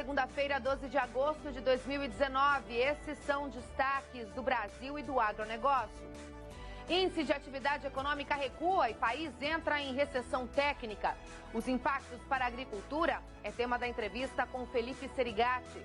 segunda-feira, 12 de agosto de 2019. Esses são destaques do Brasil e do agronegócio. Índice de atividade econômica recua e país entra em recessão técnica. Os impactos para a agricultura é tema da entrevista com Felipe Serigati.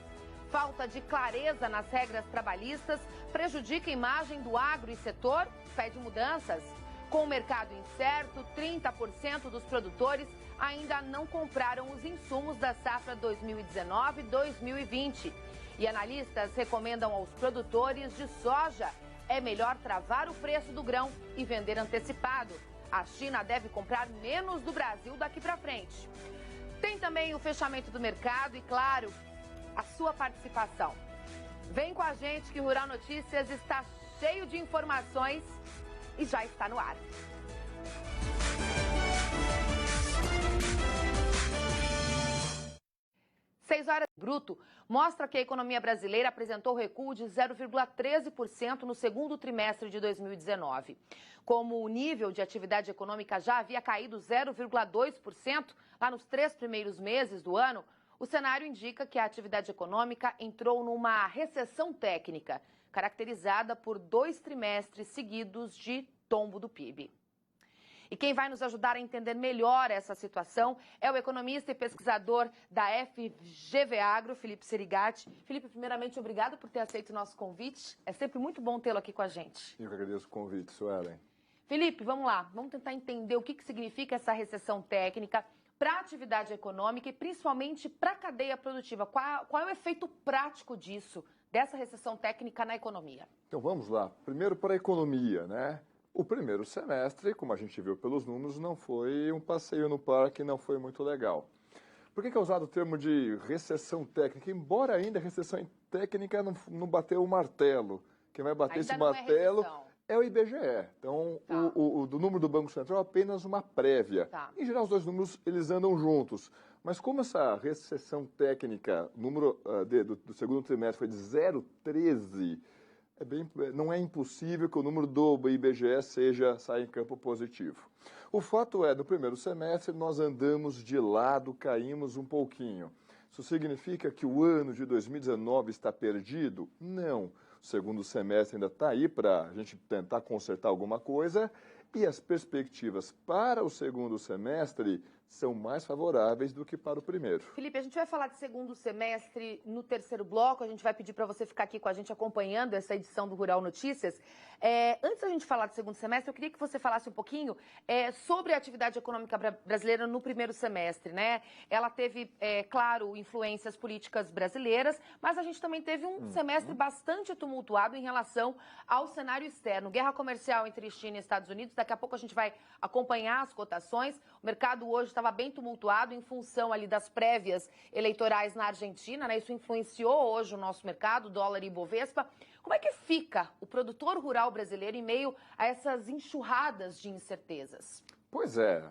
Falta de clareza nas regras trabalhistas prejudica a imagem do agro e setor pede mudanças. Com o mercado incerto, 30% dos produtores ainda não compraram os insumos da safra 2019-2020. E analistas recomendam aos produtores de soja: é melhor travar o preço do grão e vender antecipado. A China deve comprar menos do Brasil daqui para frente. Tem também o fechamento do mercado e, claro, a sua participação. Vem com a gente que o Rural Notícias está cheio de informações e já está no ar. Seis horas bruto mostra que a economia brasileira apresentou recuo de 0,13% no segundo trimestre de 2019. Como o nível de atividade econômica já havia caído 0,2% lá nos 3 primeiros meses do ano, o cenário indica que a atividade econômica entrou numa recessão técnica, caracterizada por 2 trimestres seguidos de tombo do PIB. E quem vai nos ajudar a entender melhor essa situação é o economista e pesquisador da FGV Agro, Felipe Serigati. Felipe, primeiramente, obrigado por ter aceito o nosso convite. É sempre muito bom tê-lo aqui com a gente. Eu que agradeço o convite, Suelen. Felipe, vamos lá. Vamos tentar entender o que significa essa recessão técnica para a atividade econômica e principalmente para a cadeia produtiva. Qual é o efeito prático disso, dessa recessão técnica na economia? Então vamos lá. Primeiro para a economia, né? O primeiro semestre, como a gente viu pelos números, não foi um passeio no parque, não foi muito legal. Por que é usado o termo de recessão técnica? Embora ainda a recessão técnica não bateu o martelo. Quem vai bater esse martelo é o IBGE. Então, do número do Banco Central é apenas uma prévia. Em geral, os dois números eles andam juntos. Mas como essa recessão técnica, o número do segundo trimestre foi de 0,13%, não é impossível que o número do IBGE saia em campo positivo. O fato é, no primeiro semestre, nós andamos de lado, caímos um pouquinho. Isso significa que o ano de 2019 está perdido? Não. O segundo semestre ainda está aí para a gente tentar consertar alguma coisa e as perspectivas para o segundo semestre são mais favoráveis do que para o primeiro. Felipe, a gente vai falar de segundo semestre no terceiro bloco. A gente vai pedir para você ficar aqui com a gente acompanhando essa edição do Rural Notícias. Antes da gente falar de segundo semestre, eu queria que você falasse um pouquinho sobre a atividade econômica brasileira no primeiro semestre, né? Ela teve, claro, influências políticas brasileiras, mas a gente também teve um semestre bastante tumultuado em relação ao cenário externo. Guerra comercial entre China e Estados Unidos. Daqui a pouco a gente vai acompanhar as cotações. O mercado hoje estava bem tumultuado em função ali das prévias eleitorais na Argentina, né? Isso influenciou hoje o nosso mercado, dólar e Bovespa. Como é que fica o produtor rural brasileiro em meio a essas enxurradas de incertezas? Pois é,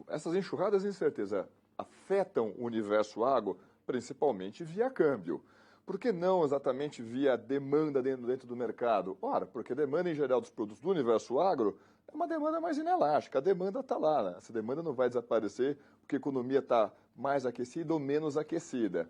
essas enxurradas de incerteza afetam o universo agro principalmente via câmbio. Por que não exatamente via demanda dentro do mercado? Ora, porque a demanda em geral dos produtos do universo agro é uma demanda mais inelástica. A demanda está lá, né? Essa demanda não vai desaparecer porque a economia está mais aquecida ou menos aquecida.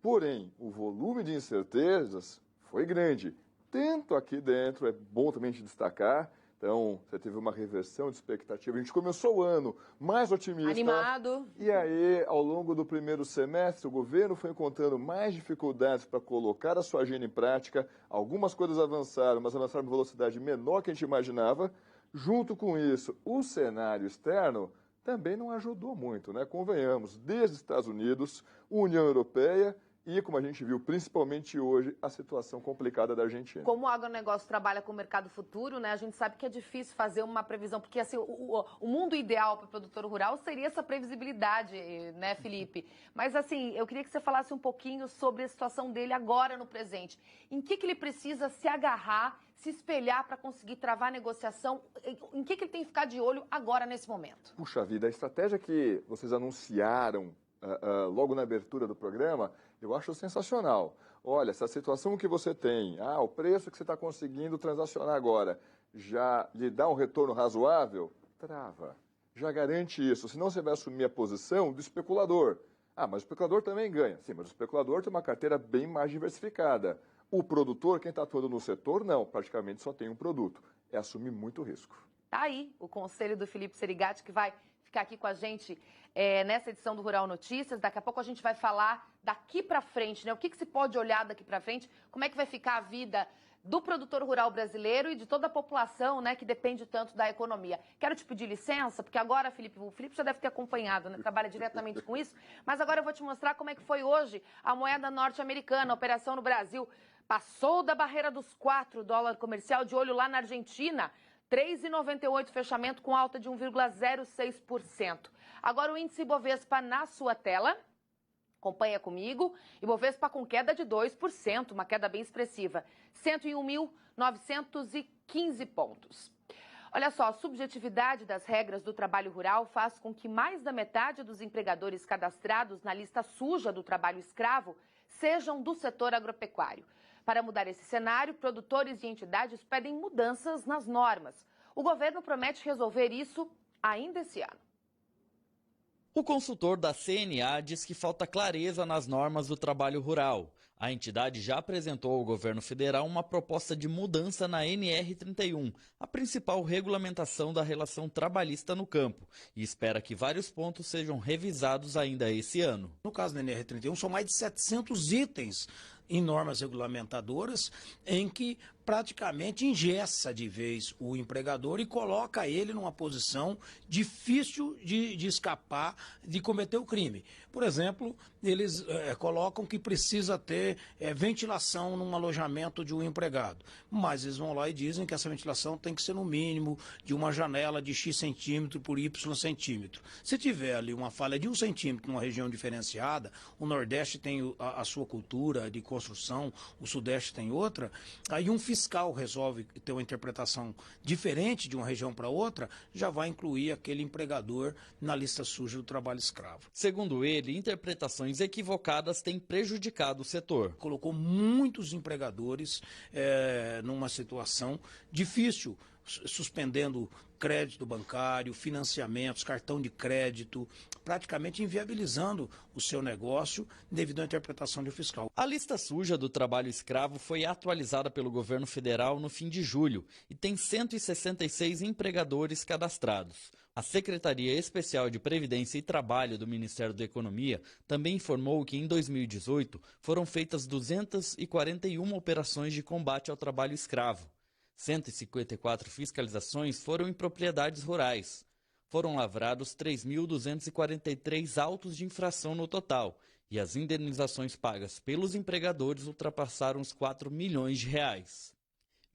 Porém, o volume de incertezas foi grande. Tanto aqui dentro, é bom também te destacar. Então, você teve uma reversão de expectativa. A gente começou o ano mais otimista. Animado. E aí, ao longo do primeiro semestre, o governo foi encontrando mais dificuldades para colocar a sua agenda em prática. Algumas coisas avançaram, mas avançaram em velocidade menor que a gente imaginava. Junto com isso, o cenário externo também não ajudou muito, né? Convenhamos, desde Estados Unidos, União Europeia e, como a gente viu, principalmente hoje, a situação complicada da Argentina. Como o agronegócio trabalha com o mercado futuro, né, a gente sabe que é difícil fazer uma previsão, porque assim, o mundo ideal para o produtor rural seria essa previsibilidade, né, Felipe? Mas assim, eu queria que você falasse um pouquinho sobre a situação dele agora no presente. Em que ele precisa se agarrar, se espelhar para conseguir travar a negociação? Em que ele tem que ficar de olho agora, nesse momento? Puxa vida, a estratégia que vocês anunciaram logo na abertura do programa, eu acho sensacional. Olha, essa situação que você tem, o preço que você está conseguindo transacionar agora, já lhe dá um retorno razoável? Trava. Já garante isso. Senão você vai assumir a posição do especulador. Ah, mas o especulador também ganha. Sim, mas o especulador tem uma carteira bem mais diversificada. O produtor, quem está atuando no setor, não, praticamente só tem um produto. É assumir muito risco. Tá aí o conselho do Felipe Serigati, que vai ficar aqui com a gente nessa edição do Rural Notícias. Daqui a pouco a gente vai falar daqui para frente, né? O que se pode olhar daqui para frente, como é que vai ficar a vida do produtor rural brasileiro e de toda a população, né, que depende tanto da economia. Quero te pedir licença, porque agora, Felipe, o Felipe já deve ter acompanhado, né, trabalha diretamente com isso, mas agora eu vou te mostrar como é que foi hoje a moeda norte-americana, a operação no Brasil. Passou da barreira dos $4 comercial, de olho lá na Argentina, 3,98 fechamento com alta de 1,06%. Agora o índice Ibovespa na sua tela. Acompanha comigo. Ibovespa com queda de 2%, uma queda bem expressiva. 101.915 pontos. Olha só, a subjetividade das regras do trabalho rural faz com que mais da metade dos empregadores cadastrados na lista suja do trabalho escravo sejam do setor agropecuário. Para mudar esse cenário, produtores e entidades pedem mudanças nas normas. O governo promete resolver isso ainda esse ano. O consultor da CNA diz que falta clareza nas normas do trabalho rural. A entidade já apresentou ao governo federal uma proposta de mudança na NR31, a principal regulamentação da relação trabalhista no campo, e espera que vários pontos sejam revisados ainda esse ano. No caso da NR31, são mais de 700 itens em normas regulamentadoras em que praticamente engessa de vez o empregador e coloca ele numa posição difícil de escapar de cometer o crime. Por exemplo, eles colocam que precisa ter ventilação num alojamento de um empregado, mas eles vão lá e dizem que essa ventilação tem que ser no mínimo de uma janela de X centímetro por Y centímetro. Se tiver ali uma falha de 1 centímetro numa região diferenciada, o Nordeste tem a sua cultura de construção, o Sudeste tem outra, aí um fiscal resolve ter uma interpretação diferente de uma região para outra, já vai incluir aquele empregador na lista suja do trabalho escravo. Segundo ele, interpretações equivocadas têm prejudicado o setor. Colocou muitos empregadores numa situação difícil, suspendendo crédito bancário, financiamentos, cartão de crédito, praticamente inviabilizando o seu negócio devido à interpretação do fiscal. A lista suja do trabalho escravo foi atualizada pelo governo federal no fim de julho e tem 166 empregadores cadastrados. A Secretaria Especial de Previdência e Trabalho do Ministério da Economia também informou que em 2018 foram feitas 241 operações de combate ao trabalho escravo. 154 fiscalizações foram em propriedades rurais. Foram lavrados 3.243 autos de infração no total e as indenizações pagas pelos empregadores ultrapassaram os 4 milhões de reais.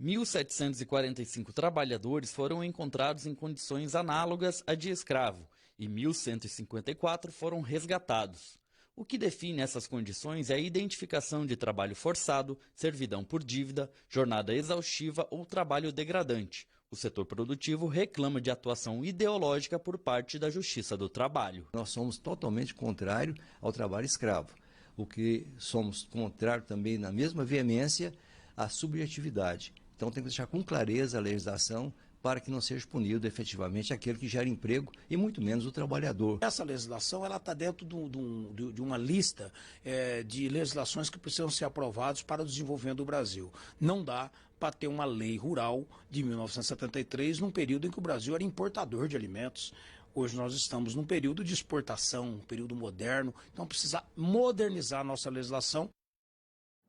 1.745 trabalhadores foram encontrados em condições análogas à de escravo e 1.154 foram resgatados. O que define essas condições é a identificação de trabalho forçado, servidão por dívida, jornada exaustiva ou trabalho degradante. O setor produtivo reclama de atuação ideológica por parte da Justiça do Trabalho. Nós somos totalmente contrários ao trabalho escravo. O que somos contrários também, na mesma veemência, à subjetividade. Então tem que deixar com clareza a legislação para que não seja punido efetivamente aquele que gera emprego e muito menos o trabalhador. Essa legislação está dentro de uma lista de legislações que precisam ser aprovadas para o desenvolvimento do Brasil. Não dá para ter uma lei rural de 1973 num período em que o Brasil era importador de alimentos. Hoje nós estamos num período de exportação, um período moderno, então precisa modernizar a nossa legislação.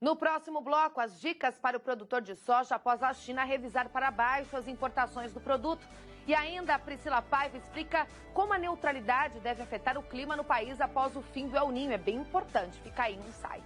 No próximo bloco, as dicas para o produtor de soja após a China revisar para baixo as importações do produto. E ainda a Priscila Paiva explica como a neutralidade deve afetar o clima no país após o fim do El Niño. É bem importante, fica aí, não sai.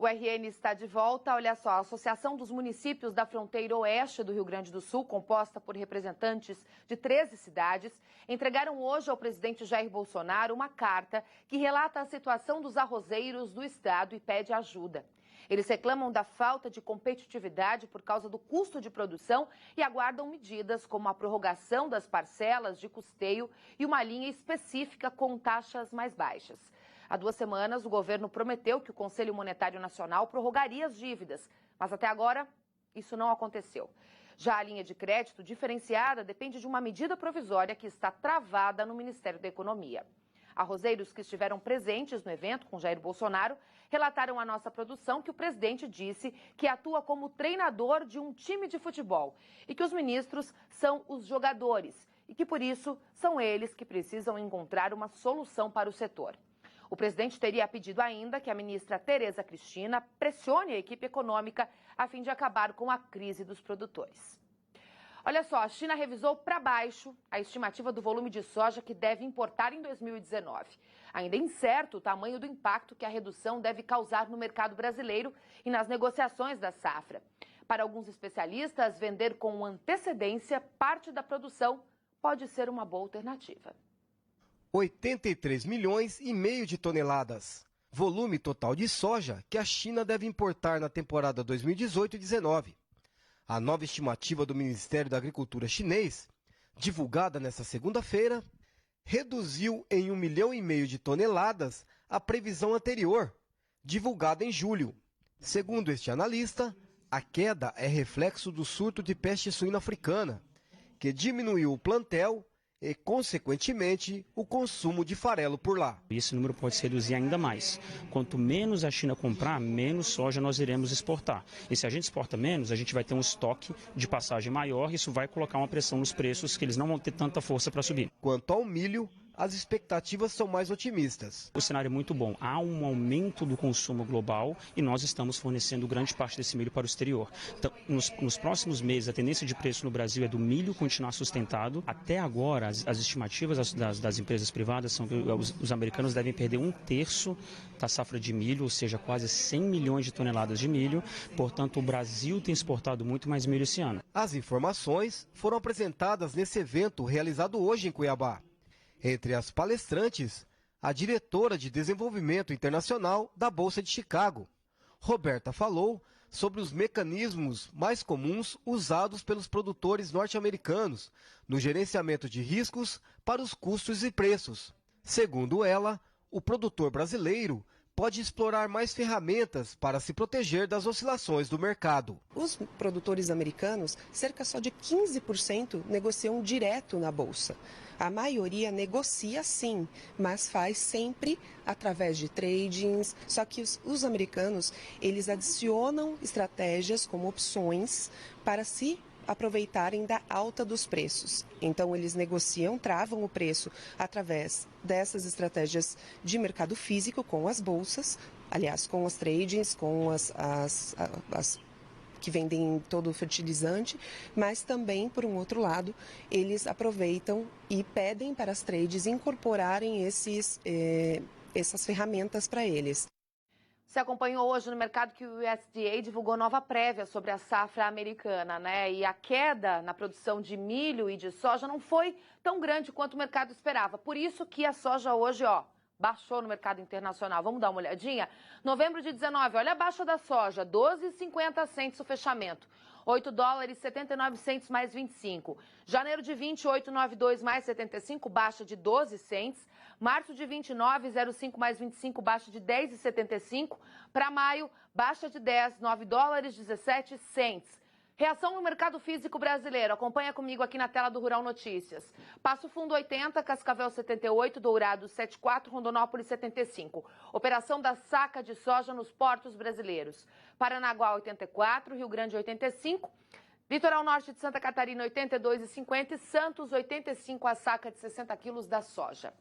O RN está de volta. Olha só, a Associação dos Municípios da Fronteira Oeste do Rio Grande do Sul, composta por representantes de 13 cidades, entregaram hoje ao presidente Jair Bolsonaro uma carta que relata a situação dos arrozeiros do estado e pede ajuda. Eles reclamam da falta de competitividade por causa do custo de produção e aguardam medidas como a prorrogação das parcelas de custeio e uma linha específica com taxas mais baixas. Há 2 semanas, o governo prometeu que o Conselho Monetário Nacional prorrogaria as dívidas, mas até agora isso não aconteceu. Já a linha de crédito diferenciada depende de uma medida provisória que está travada no Ministério da Economia. Arrozeiros que estiveram presentes no evento com Jair Bolsonaro relataram à nossa produção que o presidente disse que atua como treinador de um time de futebol e que os ministros são os jogadores e que, por isso, são eles que precisam encontrar uma solução para o setor. O presidente teria pedido ainda que a ministra Tereza Cristina pressione a equipe econômica a fim de acabar com a crise dos produtores. Olha só, a China revisou para baixo a estimativa do volume de soja que deve importar em 2019. Ainda é incerto o tamanho do impacto que a redução deve causar no mercado brasileiro e nas negociações da safra. Para alguns especialistas, vender com antecedência parte da produção pode ser uma boa alternativa. 83,5 milhões de toneladas. Volume total de soja que a China deve importar na temporada 2018-19. A nova estimativa do Ministério da Agricultura chinês, divulgada nesta segunda-feira, reduziu em 1,5 milhão de toneladas a previsão anterior, divulgada em julho. Segundo este analista, a queda é reflexo do surto de peste suína africana, que diminuiu o plantel e, consequentemente, o consumo de farelo por lá. Esse número pode se reduzir ainda mais. Quanto menos a China comprar, menos soja nós iremos exportar. E se a gente exporta menos, a gente vai ter um estoque de passagem maior e isso vai colocar uma pressão nos preços que eles não vão ter tanta força para subir. Quanto ao milho, as expectativas são mais otimistas. O cenário é muito bom. Há um aumento do consumo global e nós estamos fornecendo grande parte desse milho para o exterior. Então, nos próximos meses, a tendência de preço no Brasil é do milho continuar sustentado. Até agora, as estimativas das empresas privadas são que os americanos devem perder 1/3 da safra de milho, ou seja, quase 100 milhões de toneladas de milho. Portanto, o Brasil tem exportado muito mais milho esse ano. As informações foram apresentadas nesse evento realizado hoje em Cuiabá. Entre as palestrantes, a diretora de Desenvolvimento Internacional da Bolsa de Chicago. Roberta falou sobre os mecanismos mais comuns usados pelos produtores norte-americanos no gerenciamento de riscos para os custos e preços. Segundo ela, o produtor brasileiro pode explorar mais ferramentas para se proteger das oscilações do mercado. Os produtores americanos, cerca só de 15% negociam direto na Bolsa. A maioria negocia sim, mas faz sempre através de tradings. Só que os americanos, eles adicionam estratégias como opções para se aproveitarem da alta dos preços. Então, eles negociam, travam o preço através dessas estratégias de mercado físico com as bolsas, aliás, com os tradings, com as que vendem todo o fertilizante, mas também, por um outro lado, eles aproveitam e pedem para as trades incorporarem essas ferramentas para eles. Você acompanhou hoje no mercado que o USDA divulgou nova prévia sobre a safra americana, né? E a queda na produção de milho e de soja não foi tão grande quanto o mercado esperava. Por isso que a soja hoje, baixou no mercado internacional. Vamos dar uma olhadinha? Novembro de 19, olha a baixa da soja, 12,50 cents o fechamento. $8,79 mais 25. Janeiro de 20, 8,92 mais 75, baixa de 12 cents. Março de 29, 0,5 mais 25, baixa de 10,75. Para maio, baixa de 10, $9,17. Reação no mercado físico brasileiro. Acompanha comigo aqui na tela do Rural Notícias. Passo Fundo 80, Cascavel 78, Dourados 74, Rondonópolis 75. Operação da saca de soja nos portos brasileiros. Paranaguá 84, Rio Grande 85, Litoral Norte de Santa Catarina 82,50 e Santos 85 a saca de 60 quilos da soja.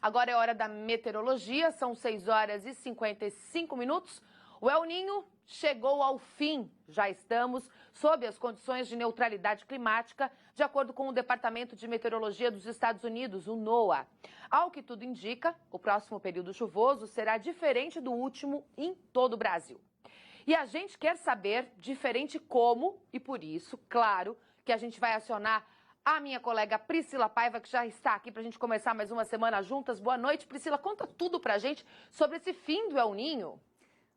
Agora é hora da meteorologia, são 6 horas e 55 minutos. O El Niño chegou ao fim. Já estamos sob as condições de neutralidade climática, de acordo com o Departamento de Meteorologia dos Estados Unidos, o NOAA. Ao que tudo indica, o próximo período chuvoso será diferente do último em todo o Brasil. E a gente quer saber diferente como, e por isso, claro, que a gente vai acionar a minha colega Priscila Paiva, que já está aqui para a gente começar mais uma semana juntas. Boa noite, Priscila. Conta tudo para a gente sobre esse fim do El Niño.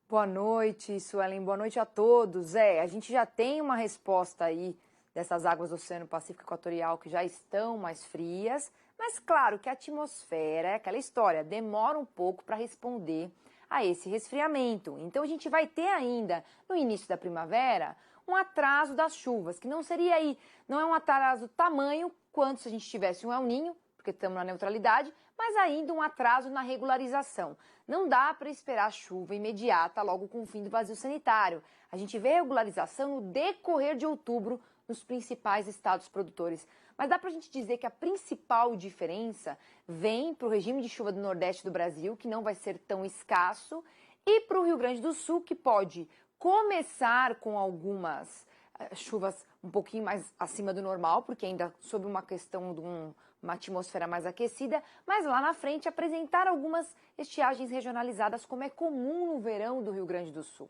Boa noite, Suelen. Boa noite a todos. A gente já tem uma resposta aí dessas águas do Oceano Pacífico Equatorial que já estão mais frias, mas claro que a atmosfera, é aquela história, demora um pouco para responder a esse resfriamento. Então a gente vai ter ainda, no início da primavera, um atraso das chuvas, que não seria aí, não é um atraso tamanho quanto se a gente tivesse um El Niño, porque estamos na neutralidade, mas ainda um atraso na regularização. Não dá para esperar chuva imediata logo com o fim do vazio sanitário. A gente vê regularização no decorrer de outubro nos principais estados produtores. Mas dá para a gente dizer que a principal diferença vem para o regime de chuva do Nordeste do Brasil, que não vai ser tão escasso, e para o Rio Grande do Sul, que pode começar com algumas chuvas um pouquinho mais acima do normal, porque ainda sob uma questão de uma atmosfera mais aquecida, mas lá na frente apresentar algumas estiagens regionalizadas, como é comum no verão do Rio Grande do Sul.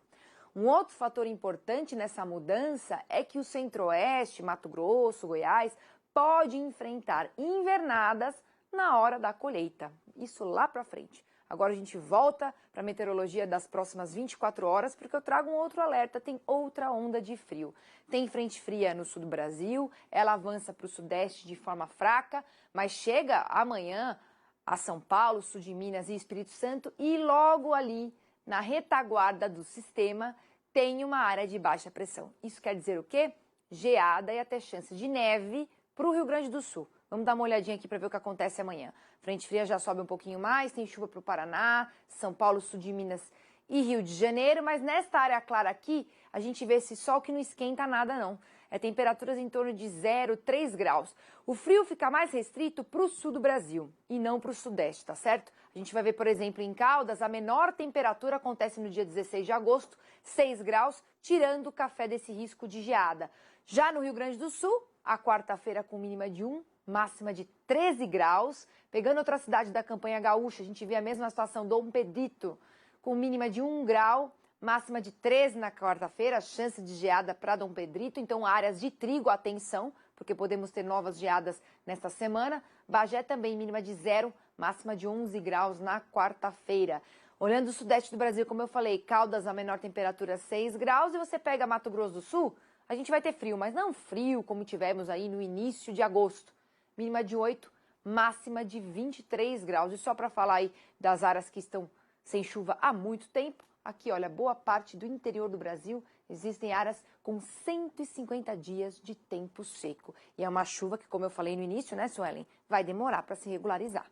Um outro fator importante nessa mudança é que o Centro-Oeste, Mato Grosso, Goiás, pode enfrentar invernadas na hora da colheita. Isso lá para frente. Agora a gente volta para a meteorologia das próximas 24 horas, porque eu trago um outro alerta, tem outra onda de frio. Tem frente fria no sul do Brasil, ela avança para o sudeste de forma fraca, mas chega amanhã a São Paulo, sul de Minas e Espírito Santo, e logo ali, na retaguarda do sistema, tem uma área de baixa pressão. Isso quer dizer o quê? Geada e até chance de neve para o Rio Grande do Sul. Vamos dar uma olhadinha aqui para ver o que acontece amanhã. Frente fria já sobe um pouquinho mais, tem chuva para o Paraná, São Paulo, sul de Minas e Rio de Janeiro, mas nesta área clara aqui, a gente vê esse sol que não esquenta nada não. É temperaturas em torno de 0, 3 graus. O frio fica mais restrito para o sul do Brasil e não para o sudeste, tá certo? A gente vai ver, por exemplo, em Caldas, a menor temperatura acontece no dia 16 de agosto, 6 graus, tirando o café desse risco de geada. Já no Rio Grande do Sul, a quarta-feira com mínima de 1, máxima de 13 graus. Pegando outra cidade da campanha gaúcha, a gente vê a mesma situação, Dom Pedrito, com mínima de 1 grau, máxima de 13 na quarta-feira, chance de geada para Dom Pedrito. Então, áreas de trigo, atenção, porque podemos ter novas geadas nesta semana. Bagé também mínima de 0, máxima de 11 graus na quarta-feira. Olhando o sudeste do Brasil, como eu falei, Caldas, a menor temperatura 6 graus. E você pega Mato Grosso do Sul, a gente vai ter frio, mas não frio como tivemos aí no início de agosto. Mínima de 8, máxima de 23 graus. E só para falar aí das áreas que estão sem chuva há muito tempo, aqui, olha, boa parte do interior do Brasil, existem áreas com 150 dias de tempo seco. E é uma chuva que, como eu falei no início, né, Suelen, vai demorar para se regularizar.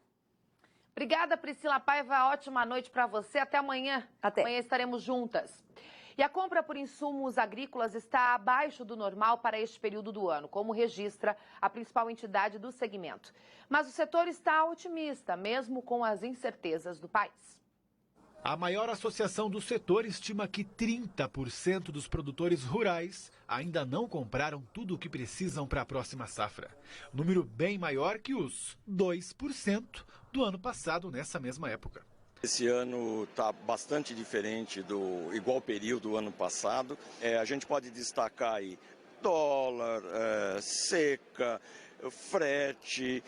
Obrigada, Priscila Paiva. Ótima noite para você. Até amanhã. Até. Amanhã estaremos juntas. E a compra por insumos agrícolas está abaixo do normal para este período do ano, como registra a principal entidade do segmento. Mas o setor está otimista, mesmo com as incertezas do país. A maior associação do setor estima que 30% dos produtores rurais ainda não compraram tudo o que precisam para a próxima safra. Número bem maior que os 2% do ano passado nessa mesma época. Esse ano está bastante diferente do igual período do ano passado. A gente pode destacar aí dólar, seca, frete,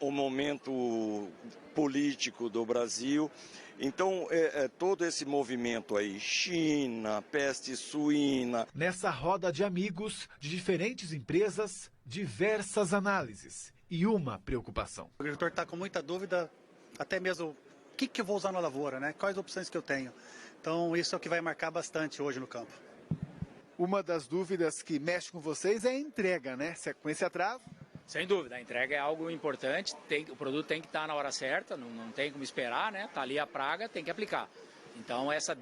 o momento político do Brasil. Então, todo esse movimento aí, China, peste suína. Nessa roda de amigos de diferentes empresas, diversas análises e uma preocupação. O agricultor está com muita dúvida, até mesmo o que eu vou usar na lavoura, né? Quais opções que eu tenho. Então, isso é o que vai marcar bastante hoje no campo. Uma das dúvidas que mexe com vocês é a entrega, né? Com esse atraso. Sem dúvida, a entrega é algo importante, o produto tem que estar na hora certa, não tem como esperar, né? Está ali a praga, tem que aplicar. Então essa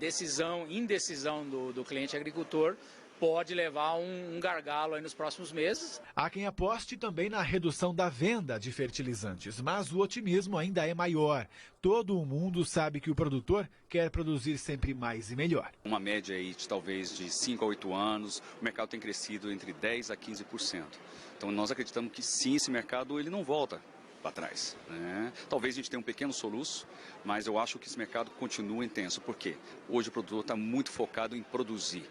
indecisão do cliente agricultor pode levar a um gargalo aí nos próximos meses. Há quem aposte também na redução da venda de fertilizantes, mas o otimismo ainda é maior. Todo o mundo sabe que o produtor quer produzir sempre mais e melhor. Uma média aí de talvez de 5 a 8 anos, o mercado tem crescido entre 10 a 15%. Então nós acreditamos que sim, esse mercado ele não volta para trás, né? Talvez a gente tenha um pequeno soluço, mas eu acho que esse mercado continua intenso. Por quê? Hoje o produtor está muito focado em produzir.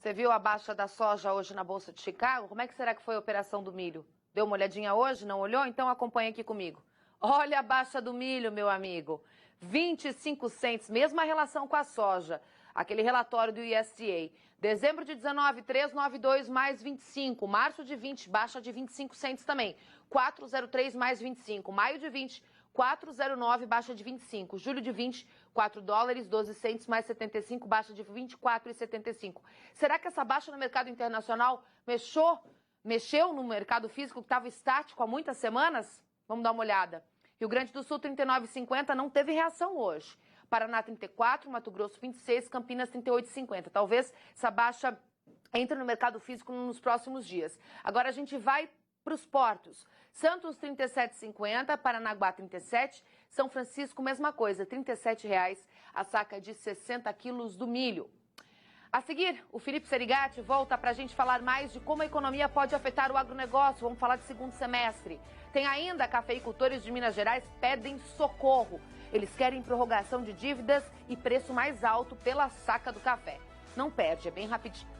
Você viu a baixa da soja hoje na Bolsa de Chicago? Como é que será que foi a operação do milho? Deu uma olhadinha hoje? Não olhou? Então acompanha aqui comigo. Olha a baixa do milho, meu amigo. 25 cents, mesma relação com a soja. Aquele relatório do USDA. Dezembro de 19, 392 mais 25. Março de 20, baixa de 25 cents também. 403 mais 25. Maio de 20, 409, baixa de 25. Julho de 20, 4 dólares, 12 cents mais 75, baixa de 24,75. Será que essa baixa no mercado internacional mexeu no mercado físico que estava estático há muitas semanas? Vamos dar uma olhada. Rio Grande do Sul, 39,50, não teve reação hoje. Paraná, 34, Mato Grosso, 26, Campinas, 38,50. Talvez essa baixa entre no mercado físico nos próximos dias. Agora a gente vai para os portos. Santos, 37,50, Paranaguá, 37, São Francisco, mesma coisa, R$ 37,00 a saca de 60 quilos do milho. A seguir, o Felipe Serigatti volta para a gente falar mais de como a economia pode afetar o agronegócio. Vamos falar de segundo semestre. Tem ainda cafeicultores de Minas Gerais pedem socorro. Eles querem prorrogação de dívidas e preço mais alto pela saca do café. Não perde, é bem rapidinho.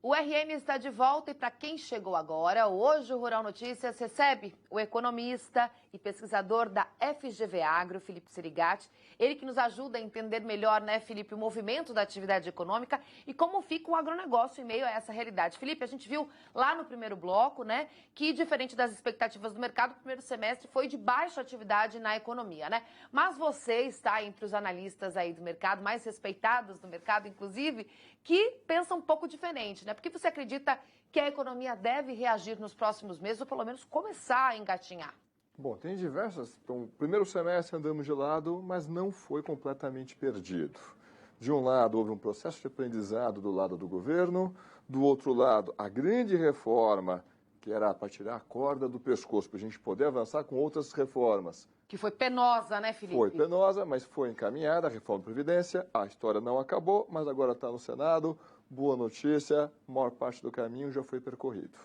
O RM está de volta e para quem chegou agora, hoje o Rural Notícias recebe o economista e pesquisador da FGV Agro, Felipe Serigati. Ele que nos ajuda a entender melhor, né, Felipe, o movimento da atividade econômica e como fica o agronegócio em meio a essa realidade. Felipe, a gente viu lá no primeiro bloco, né, que diferente das expectativas do mercado, o primeiro semestre foi de baixa atividade na economia, né? Mas você está entre os analistas aí do mercado, mais respeitados do mercado, inclusive, que pensam um pouco diferente, né? Porque você acredita que a economia deve reagir nos próximos meses ou pelo menos começar a engatinhar? Bom, tem diversas. Então, primeiro semestre andamos de lado, mas não foi completamente perdido. De um lado, houve um processo de aprendizado do lado do governo, do outro lado, a grande reforma, que era para tirar a corda do pescoço, para a gente poder avançar com outras reformas. Que foi penosa, né, Felipe? Foi penosa, mas foi encaminhada, a reforma da Previdência. A história não acabou, mas agora está no Senado. Boa notícia, a maior parte do caminho já foi percorrido.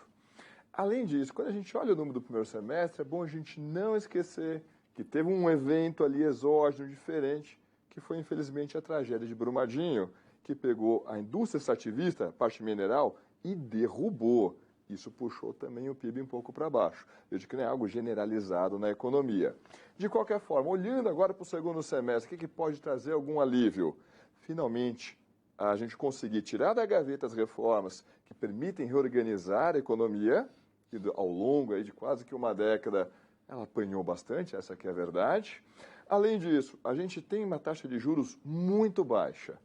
Além disso, quando a gente olha o número do primeiro semestre, é bom a gente não esquecer que teve um evento ali exógeno diferente, que foi infelizmente a tragédia de Brumadinho, que pegou a indústria extrativista, a parte mineral, e derrubou. Isso puxou também o PIB um pouco para baixo. Veja que não é algo generalizado na economia. De qualquer forma, olhando agora para o segundo semestre, o que pode trazer algum alívio? Finalmente, a gente conseguir tirar da gaveta as reformas que permitem reorganizar a economia, que ao longo aí de quase que uma década ela apanhou bastante, essa aqui é a verdade. Além disso, a gente tem uma taxa de juros muito baixa,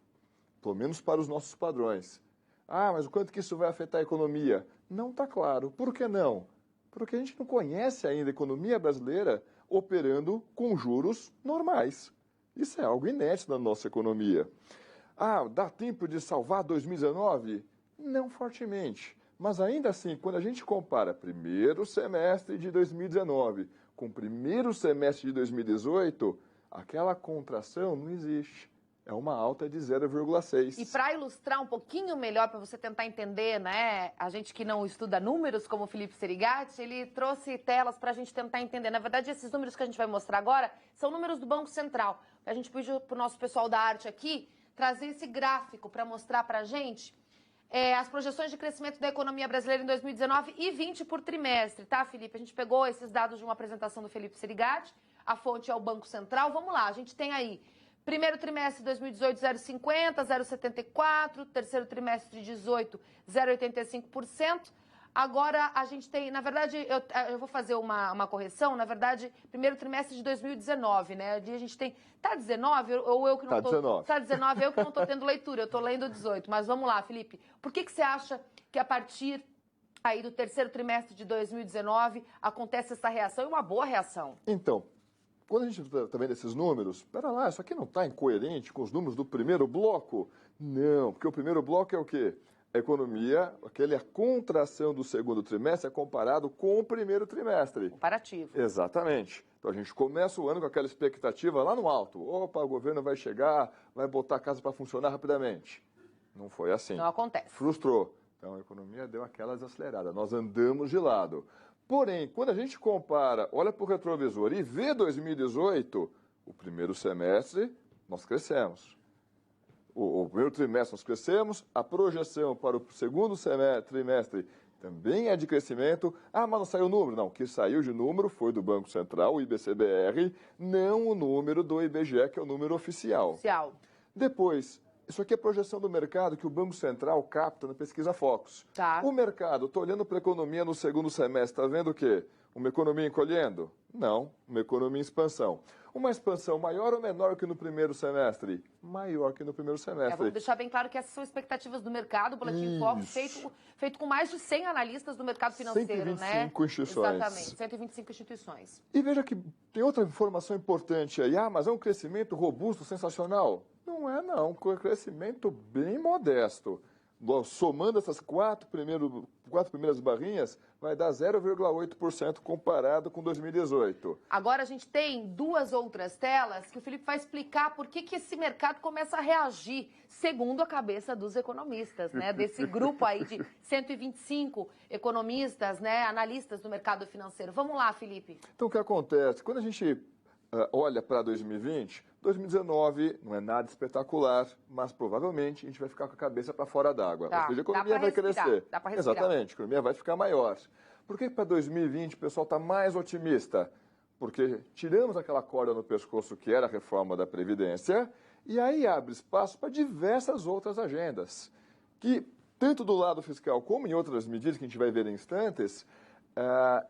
pelo menos para os nossos padrões. Ah, mas o quanto que isso vai afetar a economia? Não está claro. Por que não? Porque a gente não conhece ainda a economia brasileira operando com juros normais. Isso é algo inédito na nossa economia. Ah, dá tempo de salvar 2019? Não fortemente. Mas ainda assim, quando a gente compara primeiro semestre de 2019 com o primeiro semestre de 2018, aquela contração não existe. É uma alta de 0,6. E para ilustrar um pouquinho melhor, para você tentar entender, né? A gente que não estuda números, como o Felipe Serigati, ele trouxe telas para a gente tentar entender. Na verdade, esses números que a gente vai mostrar agora são números do Banco Central. A gente pediu para o nosso pessoal da arte aqui trazer esse gráfico para mostrar para a gente as projeções de crescimento da economia brasileira em 2019 e 20 por trimestre, tá, Felipe? A gente pegou esses dados de uma apresentação do Felipe Serigati, a fonte é o Banco Central. Vamos lá, a gente tem aí primeiro trimestre de 2018, 0,50%, 0,74%, terceiro trimestre de 18, 0,85%. Agora a gente tem, na verdade, eu vou fazer uma correção, na verdade, primeiro trimestre de 2019, né? A gente tem, tá 19 ou eu que não tô... 19. Tá 19, eu que não tô tendo leitura, eu tô lendo 18. Mas vamos lá, Felipe, por que você acha que a partir aí do terceiro trimestre de 2019 acontece essa reação e uma boa reação? Então, quando a gente está vendo esses números, espera lá, isso aqui não está incoerente com os números do primeiro bloco? Não, porque o primeiro bloco é o quê? A economia, aquela contração do segundo trimestre é comparado com o primeiro trimestre. Comparativo. Exatamente. Então a gente começa o ano com aquela expectativa lá no alto. Opa, o governo vai chegar, vai botar a casa para funcionar rapidamente. Não foi assim. Não acontece. Frustrou. Então a economia deu aquela desacelerada. Nós andamos de lado. Porém, quando a gente compara, olha para o retrovisor e vê 2018, o primeiro semestre nós crescemos. O primeiro trimestre nós crescemos, a projeção para o segundo trimestre também é de crescimento. Ah, mas não saiu o número? Não, o que saiu de número foi do Banco Central, o IBCBR, não o número do IBGE, que é o número oficial. Depois, isso aqui é projeção do mercado que o Banco Central capta na pesquisa Focus. Tá. O mercado, estou olhando para a economia no segundo semestre, está vendo o quê? Uma economia encolhendo? Não, uma economia em expansão. Uma expansão maior ou menor que no primeiro semestre? Maior que no primeiro semestre. Vamos deixar bem claro que essas são expectativas do mercado, o Boletim Focus, feito com mais de 100 analistas do mercado financeiro, 125 instituições. Exatamente, 125 instituições. E veja que tem outra informação importante aí. Ah, mas é um crescimento robusto, sensacional? Não é, não. Um crescimento bem modesto. Somando essas quatro primeiras barrinhas, vai dar 0,8% comparado com 2018. Agora a gente tem duas outras telas que o Felipe vai explicar por que esse mercado começa a reagir, segundo a cabeça dos economistas, né? Desse grupo aí de 125 economistas, né? Analistas do mercado financeiro. Vamos lá, Felipe. Então, o que acontece? Quando a gente olha para 2020, 2019 não é nada espetacular, mas provavelmente a gente vai ficar com a cabeça para fora d'água. Tá, Ou seja, a economia vai crescer. Dá para respirar. Exatamente, a economia vai ficar maior. Por que para 2020 o pessoal está mais otimista? Porque tiramos aquela corda no pescoço que era a reforma da Previdência e aí abre espaço para diversas outras agendas, que tanto do lado fiscal como em outras medidas que a gente vai ver em instantes,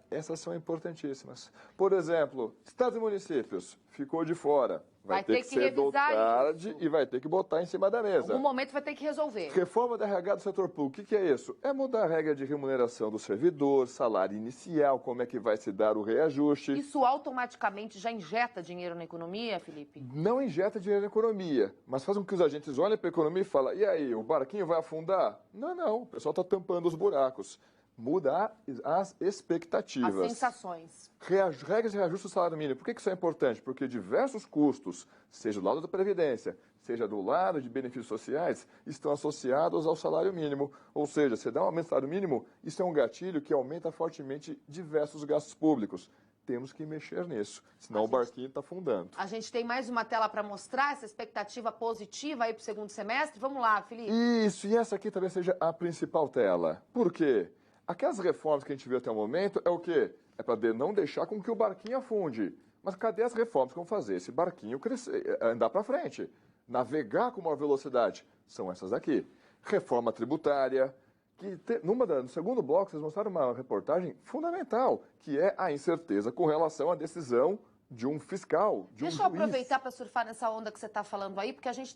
essas são importantíssimas. Por exemplo, estados e municípios, ficou de fora. Vai ter que ser tarde e vai ter que botar em cima da mesa. Em algum momento vai ter que resolver. Reforma da RH do setor público, o que é isso? É mudar a regra de remuneração do servidor, salário inicial, como é que vai se dar o reajuste. Isso automaticamente já injeta dinheiro na economia, Felipe? Não injeta dinheiro na economia, mas faz com que os agentes olhem para a economia e falem, e aí, o barquinho vai afundar? Não, o pessoal está tampando os buracos. Muda as expectativas. As sensações. Regras de reajuste do salário mínimo. Por que isso é importante? Porque diversos custos, seja do lado da Previdência, seja do lado de benefícios sociais, estão associados ao salário mínimo. Ou seja, se dá um aumento do salário mínimo, isso é um gatilho que aumenta fortemente diversos gastos públicos. Temos que mexer nisso, senão o barquinho está afundando. A gente tem mais uma tela para mostrar essa expectativa positiva aí para o segundo semestre. Vamos lá, Felipe. Isso, e essa aqui talvez seja a principal tela. Por quê? Aquelas reformas que a gente viu até o momento é o quê? É para não deixar com que o barquinho afunde. Mas cadê as reformas que vão fazer esse barquinho crescer, andar para frente? Navegar com maior velocidade? São essas aqui. Reforma tributária, que no segundo bloco vocês mostraram uma reportagem fundamental, que é a incerteza com relação à decisão de um fiscal, de um juiz. Deixa eu aproveitar para surfar nessa onda que você está falando aí, porque a gente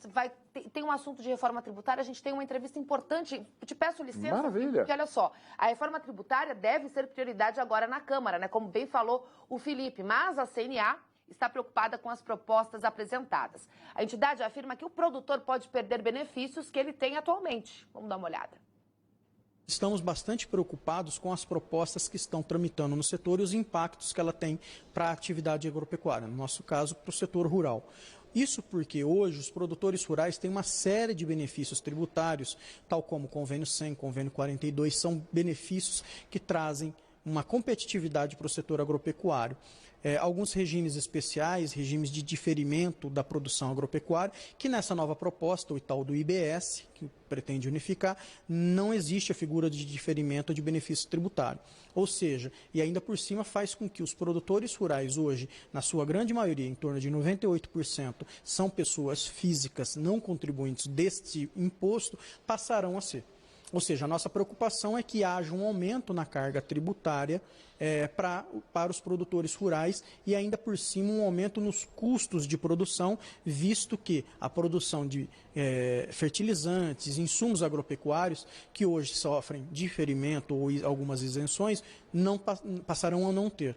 tem um assunto de reforma tributária, a gente tem uma entrevista importante. Te peço licença. Maravilha. Porque olha só, a reforma tributária deve ser prioridade agora na Câmara, né? Como bem falou o Felipe, mas a CNA está preocupada com as propostas apresentadas. A entidade afirma que o produtor pode perder benefícios que ele tem atualmente. Vamos dar uma olhada. Estamos bastante preocupados com as propostas que estão tramitando no setor e os impactos que ela tem para a atividade agropecuária, no nosso caso, para o setor rural. Isso porque hoje os produtores rurais têm uma série de benefícios tributários, tal como o Convênio 100, Convênio 42, são benefícios que trazem uma competitividade para o setor agropecuário. Alguns regimes especiais, regimes de diferimento da produção agropecuária, que nessa nova proposta, o tal do IBS, que pretende unificar, não existe a figura de diferimento de benefício tributário. Ou seja, e ainda por cima faz com que os produtores rurais hoje, na sua grande maioria, em torno de 98%, são pessoas físicas não contribuintes deste imposto, passarão a ser. Ou seja, a nossa preocupação é que haja um aumento na carga tributária para os produtores rurais e ainda por cima um aumento nos custos de produção, visto que a produção de fertilizantes, insumos agropecuários, que hoje sofrem diferimento ou algumas isenções, não passarão a não ter.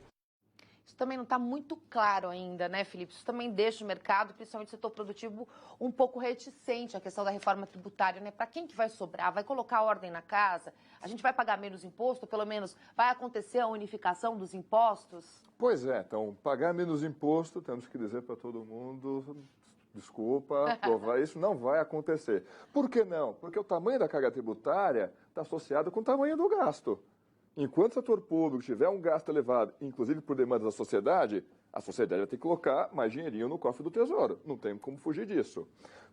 Isso também não está muito claro ainda, né, Felipe? Isso também deixa o mercado, principalmente o setor produtivo, um pouco reticente à questão da reforma tributária, né? Para quem que vai sobrar? Vai colocar ordem na casa? A gente vai pagar menos imposto? Ou pelo menos vai acontecer a unificação dos impostos? Pois é, então, pagar menos imposto, temos que dizer para todo mundo, desculpa, provar isso não vai acontecer. Por que não? Porque o tamanho da carga tributária está associado com o tamanho do gasto. Enquanto o setor público tiver um gasto elevado, inclusive por demandas da sociedade, a sociedade vai ter que colocar mais dinheirinho no cofre do Tesouro. Não tem como fugir disso.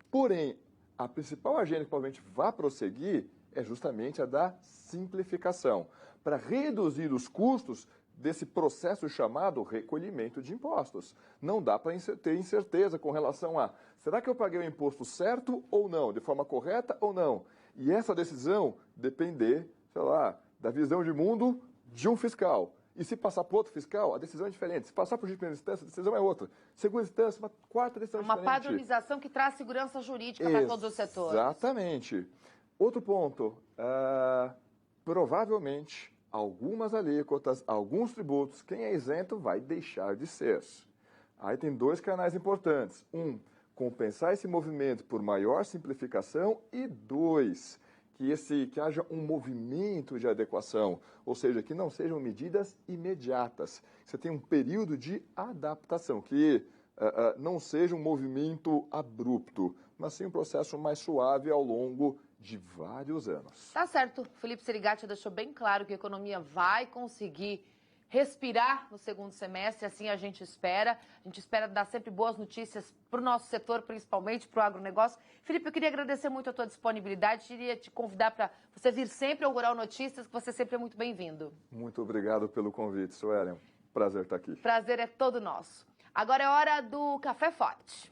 Porém, a principal agenda que provavelmente vai prosseguir é justamente a da simplificação, para reduzir os custos desse processo chamado recolhimento de impostos. Não dá para ter incerteza com relação a, será que eu paguei o imposto certo ou não, de forma correta ou não? E essa decisão depender, sei lá, da visão de mundo de um fiscal. E se passar para outro fiscal, a decisão é diferente. Se passar por juiz de primeira instância, a decisão é outra. Segunda instância, uma quarta decisão diferente. Uma padronização que traz segurança jurídica para todos os setores. Exatamente. Outro ponto, provavelmente, algumas alíquotas, alguns tributos, quem é isento vai deixar de ser. Aí tem dois canais importantes. Um, compensar esse movimento por maior simplificação e dois, que haja um movimento de adequação, ou seja, que não sejam medidas imediatas. Você tem um período de adaptação, que não seja um movimento abrupto, mas sim um processo mais suave ao longo de vários anos. Tá certo. Felipe Serigatti deixou bem claro que a economia vai conseguir respirar no segundo semestre, assim a gente espera. A gente espera dar sempre boas notícias para o nosso setor, principalmente para o agronegócio. Felipe, eu queria agradecer muito a tua disponibilidade, queria te convidar para você vir sempre ao Rural Notícias, que você sempre é muito bem-vindo. Muito obrigado pelo convite, Suelen. Prazer estar aqui. Prazer é todo nosso. Agora é hora do Café Forte.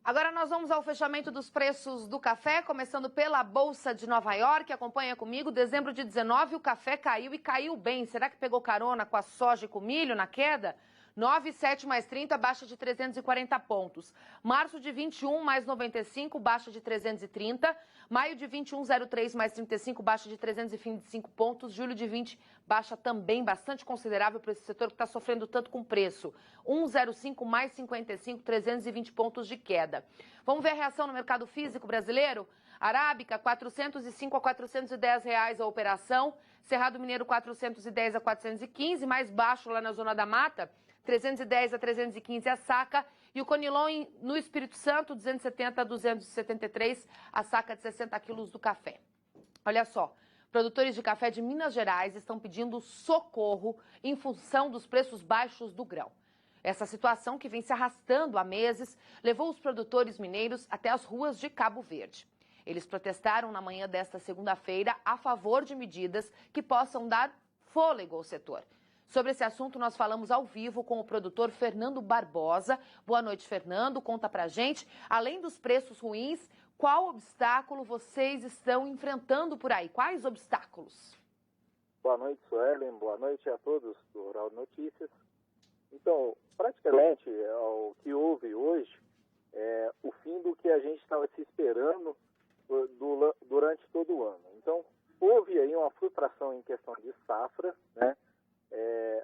Agora nós vamos ao fechamento dos preços do café, começando pela Bolsa de Nova York. Acompanha comigo, dezembro de 19, o café caiu e caiu bem. Será que pegou carona com a soja e com o milho na queda? 9,7 mais 30, baixa de 340 pontos. Março de 21 mais 95, baixa de 330. Maio de 21,03 mais 35, baixa de 325 pontos. Julho de 20, baixa também bastante considerável para esse setor que está sofrendo tanto com preço. 1,05 mais 55, 320 pontos de queda. Vamos ver a reação no mercado físico brasileiro? Arábica, 405 a 410 reais a operação. Cerrado Mineiro, 410 a 415, mais baixo lá na Zona da Mata, 310 a 315 a saca, e o Conilon no Espírito Santo, 270 a 273 a saca de 60 quilos do café. Olha só, produtores de café de Minas Gerais estão pedindo socorro em função dos preços baixos do grão. Essa situação, que vem se arrastando há meses, levou os produtores mineiros até as ruas de Cabo Verde. Eles protestaram na manhã desta segunda-feira a favor de medidas que possam dar fôlego ao setor. Sobre esse assunto, nós falamos ao vivo com o produtor Fernando Barbosa. Boa noite, Fernando. Conta pra gente, além dos preços ruins, qual obstáculo vocês estão enfrentando por aí? Quais obstáculos? Boa noite, Suelen. Boa noite a todos do Rural Notícias. Então, praticamente, o que houve hoje é o fim do que a gente estava se esperando durante todo o ano. Então, houve aí uma frustração em questão de safra, né?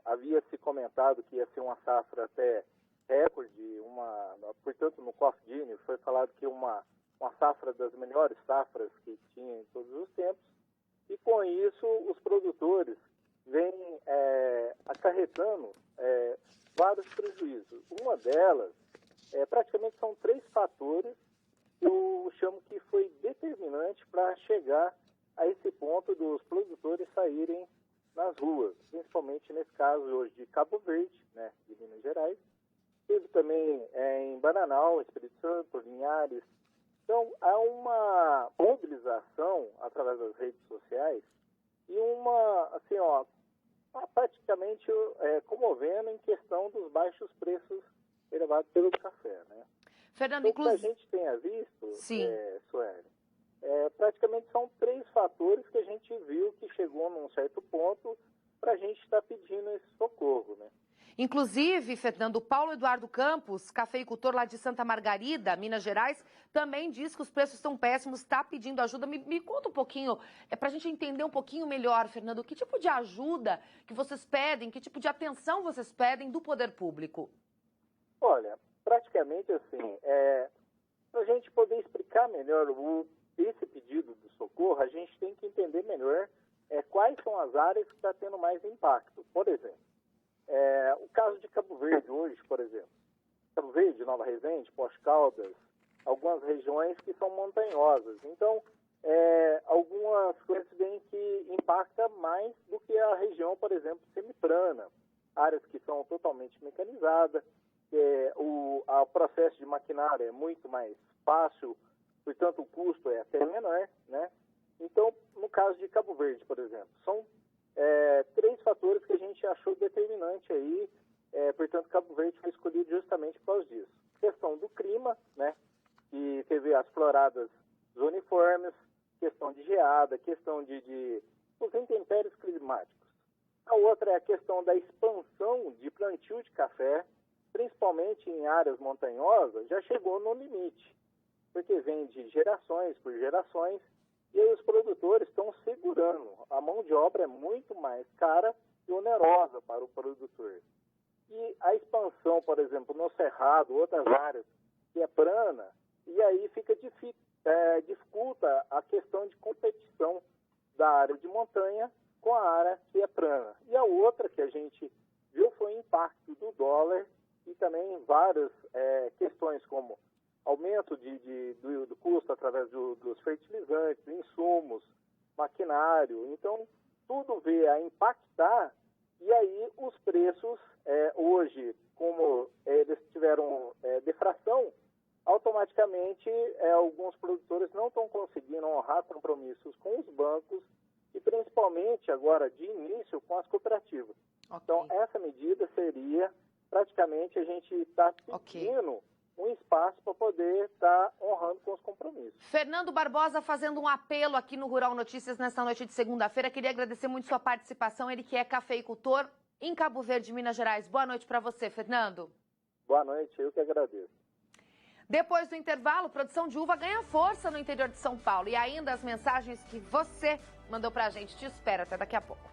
Havia se comentado que ia ser uma safra até recorde, portanto, no COFDINE foi falado que uma safra das melhores safras que tinha em todos os tempos, e com isso os produtores vêm acarretando vários prejuízos. Uma delas, praticamente são 3 fatores que eu chamo que foi determinante para chegar a esse ponto dos produtores saírem nas ruas, principalmente nesse caso hoje de Cabo Verde, né, de Minas Gerais. Teve também em Bananal, Espírito Santo, Linhares. Então, há uma mobilização através das redes sociais e praticamente comovendo em questão dos baixos preços elevados pelo café, né? Fernando, então, o que a gente tenha visto, Sueli, praticamente são 3 fatores que a gente viu que chegou num certo ponto para a gente estar pedindo esse socorro, né? Inclusive, Fernando, Paulo Eduardo Campos, cafeicultor lá de Santa Margarida, Minas Gerais, também diz que os preços estão péssimos, está pedindo ajuda. Me conta um pouquinho, para a gente entender um pouquinho melhor, Fernando, que tipo de ajuda que vocês pedem, que tipo de atenção vocês pedem do poder público? Olha, praticamente assim, para a gente poder explicar melhor esse pedido de socorro, a gente tem que entender melhor quais são as áreas que estão tendo mais impacto. Por exemplo, o caso de Cabo Verde hoje, por exemplo. Cabo Verde, Nova Resende, Pós-Caldas, algumas regiões que são montanhosas. Então, algumas coisas bem que impactam mais do que a região, por exemplo, semiplana. Áreas que são totalmente mecanizadas, o processo de maquinário é muito mais fácil, portanto o custo é até menor, né? Então, no caso de Cabo Verde, por exemplo, são 3 fatores que a gente achou determinante aí, portanto Cabo Verde foi escolhido justamente por causa disso. Questão do clima, né? Que teve as floradas zoniformes, questão de geada, questão de os intempéries climáticos. A outra é a questão da expansão de plantio de café, principalmente em áreas montanhosas, já chegou no limite, porque vem de gerações por gerações, e aí os produtores estão segurando. A mão de obra é muito mais cara e onerosa para o produtor. E a expansão, por exemplo, no Cerrado, outras áreas, que é plana, e aí dificulta a questão de competição da área de montanha com a área que é plana. E a outra que a gente viu foi o impacto do dólar e também várias questões como aumento do custo através dos fertilizantes, insumos, maquinário. Então, tudo veio a impactar e aí os preços, hoje, como eles tiveram deflação, automaticamente alguns produtores não estão conseguindo honrar compromissos com os bancos e principalmente agora, de início, com as cooperativas. Okay. Então, essa medida seria praticamente a gente está pedindo um espaço para poder estar honrando com os compromissos. Fernando Barbosa fazendo um apelo aqui no Rural Notícias nesta noite de segunda-feira. Queria agradecer muito sua participação. Ele que é cafeicultor em Cabo Verde, Minas Gerais. Boa noite para você, Fernando. Boa noite, eu que agradeço. Depois do intervalo, produção de uva ganha força no interior de São Paulo. E ainda as mensagens que você mandou pra gente. Te espero até daqui a pouco.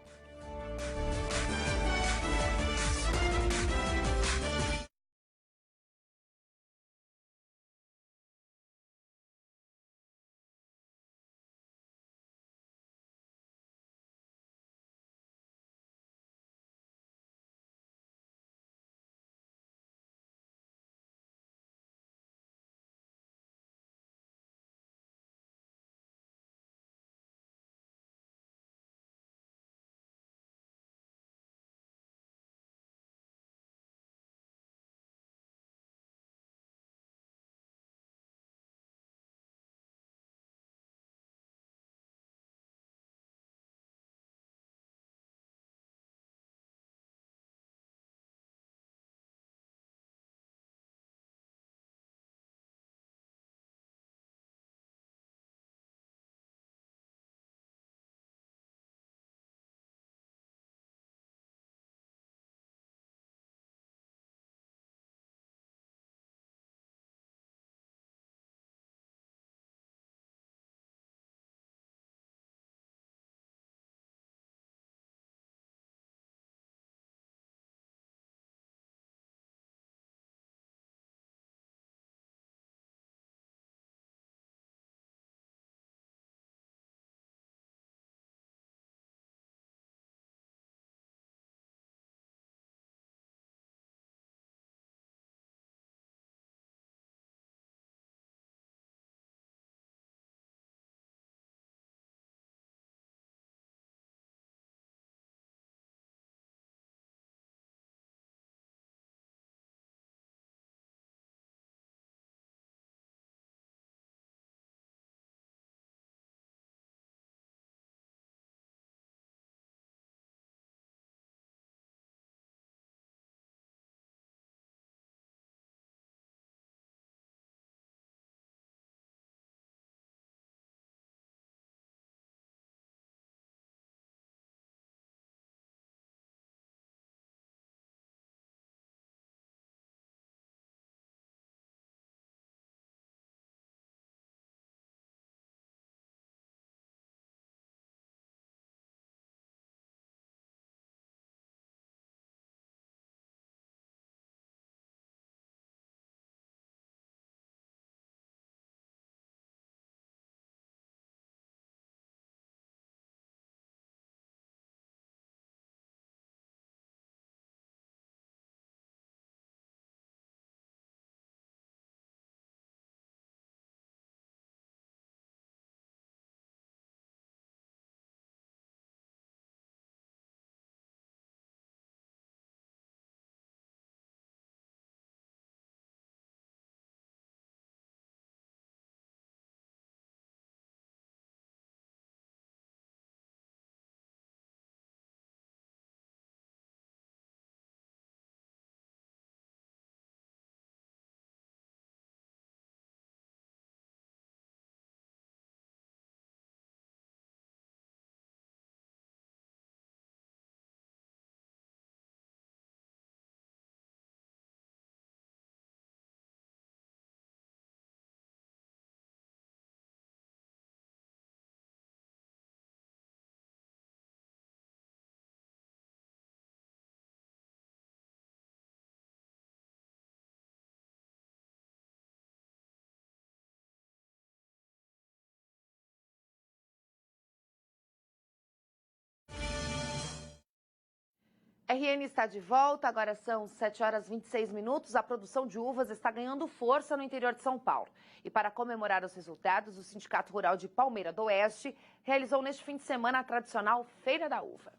RN está de volta, agora são 7h26. A produção de uvas está ganhando força no interior de São Paulo. E para comemorar os resultados, o Sindicato Rural de Palmeira do Oeste realizou neste fim de semana a tradicional Feira da Uva.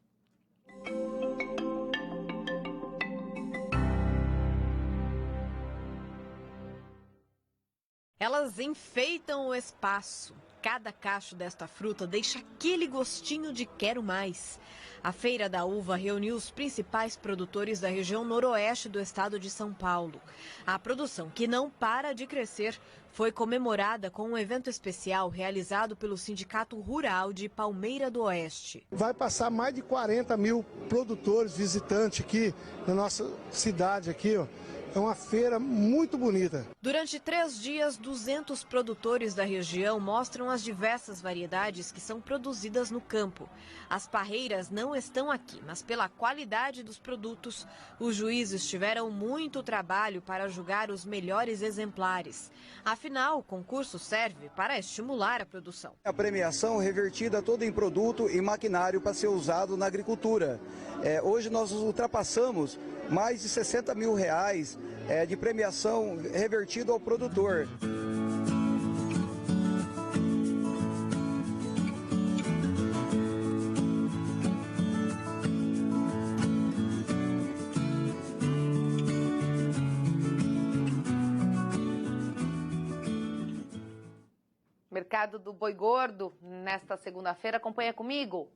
Elas enfeitam o espaço. Cada cacho desta fruta deixa aquele gostinho de quero mais. A Feira da Uva reuniu os principais produtores da região noroeste do estado de São Paulo. A produção, que não para de crescer, foi comemorada com um evento especial realizado pelo Sindicato Rural de Palmeira do Oeste. Vai passar mais de 40 mil produtores visitantes aqui na nossa cidade, aqui, ó. É uma feira muito bonita. Durante 3 dias, 200 produtores da região mostram as diversas variedades que são produzidas no campo. As parreiras não estão aqui, mas pela qualidade dos produtos, os juízes tiveram muito trabalho para julgar os melhores exemplares. Afinal, o concurso serve para estimular a produção. A premiação revertida toda em produto e maquinário para ser usado na agricultura. Hoje nós ultrapassamos mais de 60 mil reais de premiação revertido ao produtor. Mercado do boi gordo, nesta segunda-feira, acompanha comigo.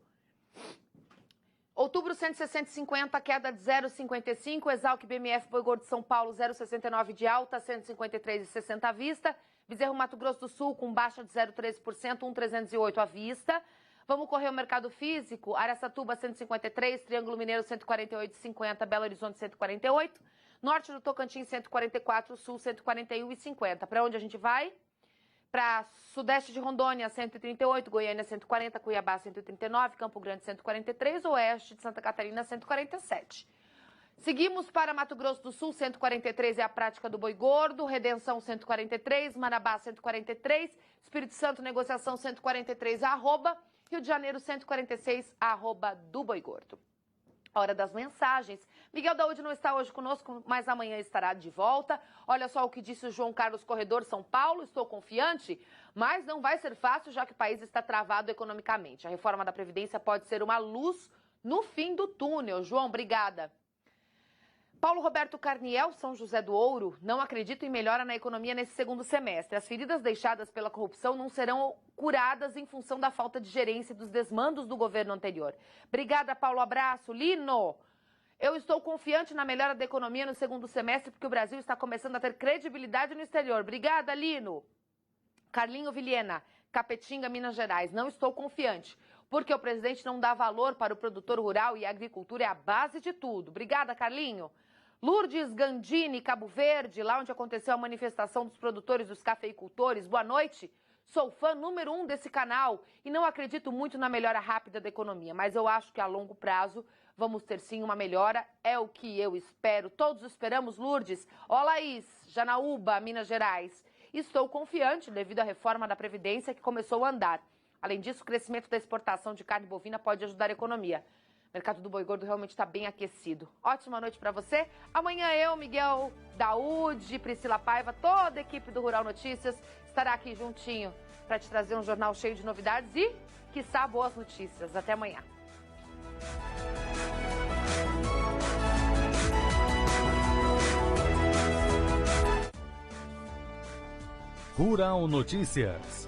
Outubro, 160,50, queda de 0,55. Exalc BMF Boi Gordo São Paulo, 0,69 de alta, 153,60 à vista. Bezerro Mato Grosso do Sul, com baixa de 0,13%, 1,308 à vista. Vamos correr o mercado físico. Araçatuba, 153. Triângulo Mineiro, 148,50. Belo Horizonte, 148. Norte do Tocantins, 144. Sul, 141,50. Para onde a gente vai? Para Sudeste de Rondônia, 138, Goiânia, 140, Cuiabá, 139, Campo Grande, 143, Oeste de Santa Catarina, 147. Seguimos para Mato Grosso do Sul, 143 é a prática do boi gordo, Redenção, 143, Marabá, 143, Espírito Santo, negociação, 143, arroba, Rio de Janeiro, 146, arroba do boi gordo. Hora das mensagens. Miguel Daúde não está hoje conosco, mas amanhã estará de volta. Olha só o que disse o João Carlos Corredor, São Paulo. Estou confiante, mas não vai ser fácil, já que o país está travado economicamente. A reforma da Previdência pode ser uma luz no fim do túnel. João, obrigada. Paulo Roberto Carniel, São José do Ouro, não acredito em melhora na economia nesse segundo semestre. As feridas deixadas pela corrupção não serão curadas em função da falta de gerência e dos desmandos do governo anterior. Obrigada, Paulo. Abraço. Lino, eu estou confiante na melhora da economia no segundo semestre porque o Brasil está começando a ter credibilidade no exterior. Obrigada, Lino. Carlinho Vilhena, Capetinga, Minas Gerais. Não estou confiante porque o presidente não dá valor para o produtor rural e a agricultura é a base de tudo. Obrigada, Carlinho. Lourdes Gandini, Cabo Verde, lá onde aconteceu a manifestação dos produtores dos cafeicultores. Boa noite. Sou fã número 1 desse canal e não acredito muito na melhora rápida da economia, mas eu acho que a longo prazo vamos ter sim uma melhora, é o que eu espero. Todos esperamos, Lourdes. Ó, Laís, Janaúba, Minas Gerais. Estou confiante devido à reforma da Previdência que começou a andar. Além disso, o crescimento da exportação de carne bovina pode ajudar a economia. O mercado do boi gordo realmente está bem aquecido. Ótima noite para você. Amanhã eu, Miguel Daúde, Priscila Paiva, toda a equipe do Rural Notícias estará aqui juntinho para te trazer um jornal cheio de novidades e, quiçá, boas notícias. Até amanhã. Rural Notícias.